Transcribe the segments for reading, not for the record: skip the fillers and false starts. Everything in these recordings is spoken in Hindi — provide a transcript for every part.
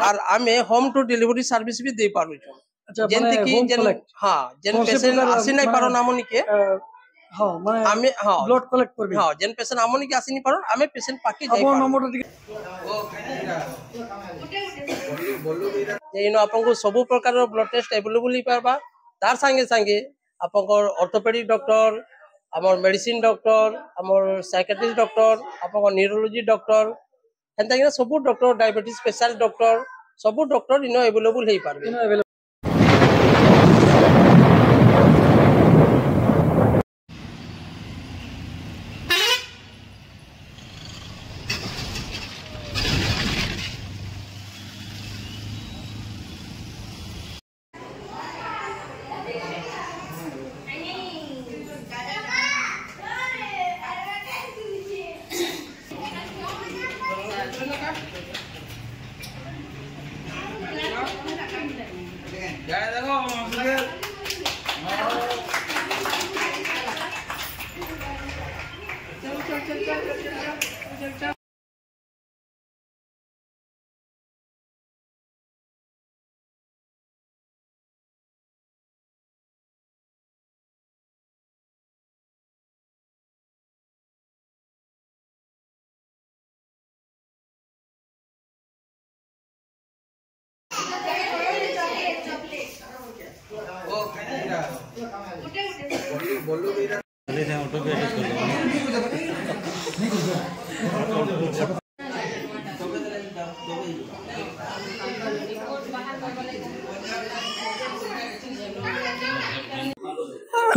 और आमे होम टू डिलीवरी सर्विस भी दे पारु छ। अच्छा जेंति कि जेन हां जेन पेशेंट आसी नै पारो नामनी के हां माने आमे हां ब्लड कलेक्ट करबी हां जेन पेशेंट आमनी के आसी नै पारो आमे पेशेंट पाके जाई पारो पारो नंबर जेनो आपन को सब प्रकार ब्लड टेस्ट अवेलेबल ही पाबा तार संगे संगे आपन को ऑर्थोपेडिक डॉक्टर हमर मेडिसिन डॉक्टर हमर साइकियाट्रिस्ट डॉक्टर आपन को न्यूरोलॉजी डॉक्टर एंता कि सब डॉक्टर डायबिटीज स्पेशल डॉक्टर सब डॉक्टर इनो अवेलेबल हे पारबे।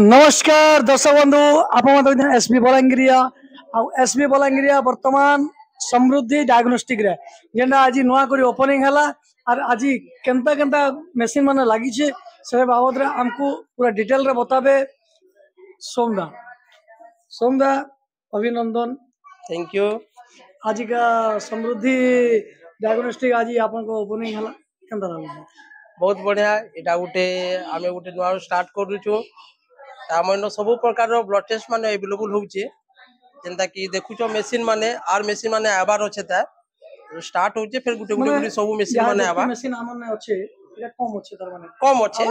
नमस्कार दर्शक बंधु आप एसबी बलांगिरिया एसबी बलांगिरिया वर्तमान समृद्धि डायग्नोस्टिक रे जेना आज नुआ करी ओपनिंग हला और आज केनता केनता मशीन माने लागी छे से बाबद रे हमको पूरा डिटेल रे बताबे सोमदा अभिनंदन थैंक यू। आज का समृद्धि डायग्नोस्टिक आज आपन को ओपनिंग हला केनता लागो बहुत बढ़िया एटा गुटे आमे गुटे नुआ स्टार्ट करू छु तामनो सब प्रकार ब्लड टेस्ट माने अवेलेबल होउचे जेंता कि देखु छ मशीन माने आबार होचे ता स्टार्ट होचे फिर गुटे गुटे सब मशीन माने आबा मशीन हमने अच्छे एटा कम अच्छे तार माने कम अच्छे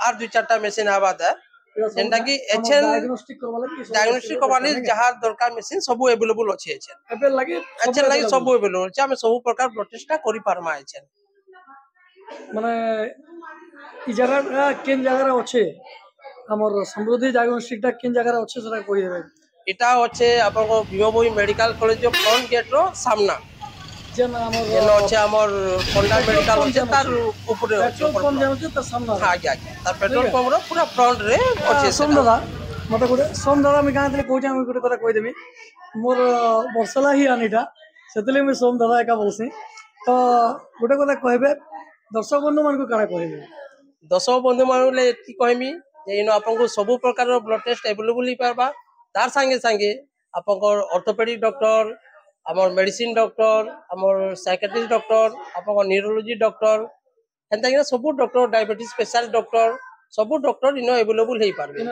आर दु चारटा मशीन आबा ता जेंता कि एचएन डायग्नोस्टिक वाली जहां दरकार मशीन सब अवेलेबल अच्छे एचएन लागि सब अवेलेबल छ हम सब प्रकार ब्लड टेस्ट करि पारमा एचएन माने इ जगह केन जगह अच्छे हमर समृद्धि डायग्नोस्टिक ता केन जगह अच्छे सरा कोइ देबे इटा अच्छे आपन को भीमभोई मेडिकल कॉलेज जो फ्रंट गेट रो सामना जेन हमर जेन अच्छे हमर पंडा मेडिकल अच्छे तार ऊपर पेट्रोल पंप जे त सामना हां आज्ञा तार पेट्रोल पंप रो पूरा फ्रंट रे अच्छे सोम दादा मते गुटे सोम दादा मी गांतले कोजा मी गुटे कथा कहि देबी मोर वर्षला ही आनिटा सेतले मी सोम दादा एका बोलसी तो गुटे कथा कहबे दर्शक बंधु मान को कारा कहबे दर्शक बंधु मान ले की कहमी जे इनो आपन को सब प्रकार ब्लड टेस्ट अवेलेबल ही पाबा तार संगे संगे आपन को ऑर्थोपेडिक डॉक्टर हमर मेडिसिन डॉक्टर हमर साइकियाट्रिस्ट डॉक्टर आपन को न्यूरोलॉजी डॉक्टर एंता कि सब डॉक्टर डायबिटीज स्पेशल डॉक्टर सब डॉक्टर इनो अवेलेबल हे पारबे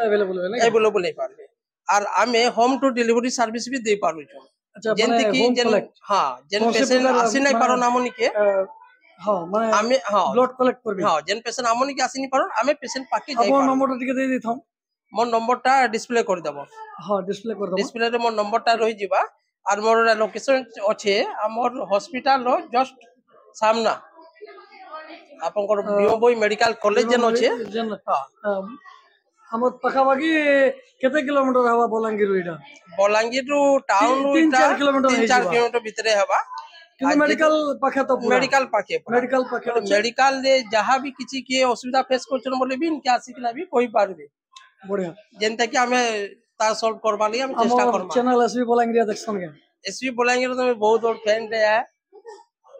अवेलेबल हे पारबे और आमे होम टू डिलीवरी सर्विस भी दे पारु छ। अच्छा जेंति कि जेन हां जेन पेशेंट आसी नै पारो नामनी के हां माने आमे हां ब्लड कलेक्ट करबी हां जेन पेशेंट आमनी के आसी नै पारो आमे पेशेंट पाके जाई पारो नंबर टिके दे दिथम मोर नंबर टा डिस्प्ले कर देबो हां डिस्प्ले कर देबो डिस्प्ले रे मोर नंबर टा रही जिबा और मोर लोकेशन अच्छे हमर हॉस्पिटल रो जस्ट सामना आपन को भीमभोई मेडिकल कॉलेज जन अच्छे हां हमर पखाबागी केते किलोमीटर हवा बलांगीर इटा बलांगीर रो टाउन 3-4 किलोमीटर भीतरे हवा कि मेडिकल पाखे तो मेडिकल पाखे मेडिकल रे जहां भी किछि के असुविधा फेस करछन बोले भी इनके आसिकला भी कोई पारबे बढ़िया जेंता कि हमें ता सॉल्व करबा ਲਈ हम चेष्टा करबा चैनल एसबी बलांगीर देखसन के एसबी बलांगीर तो बहुत बड़ फैन रे है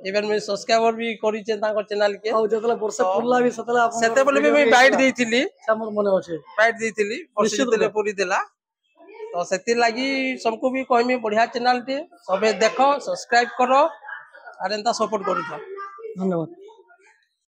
इवन में सब्सक्राइबर भी करी छै ताको चैनल के और जतला वर्ष पुरला भी सेते बोले भी मैं बाइट देइथिली हमर मने अछि बाइट देइथिली वर्ष देले पूरी देला तो सेति लागि सबको भी कहमी बढ़िया चैनल टे सबे देखो सब्सक्राइब करो और एंता सपोर्ट करू था। धन्यवाद।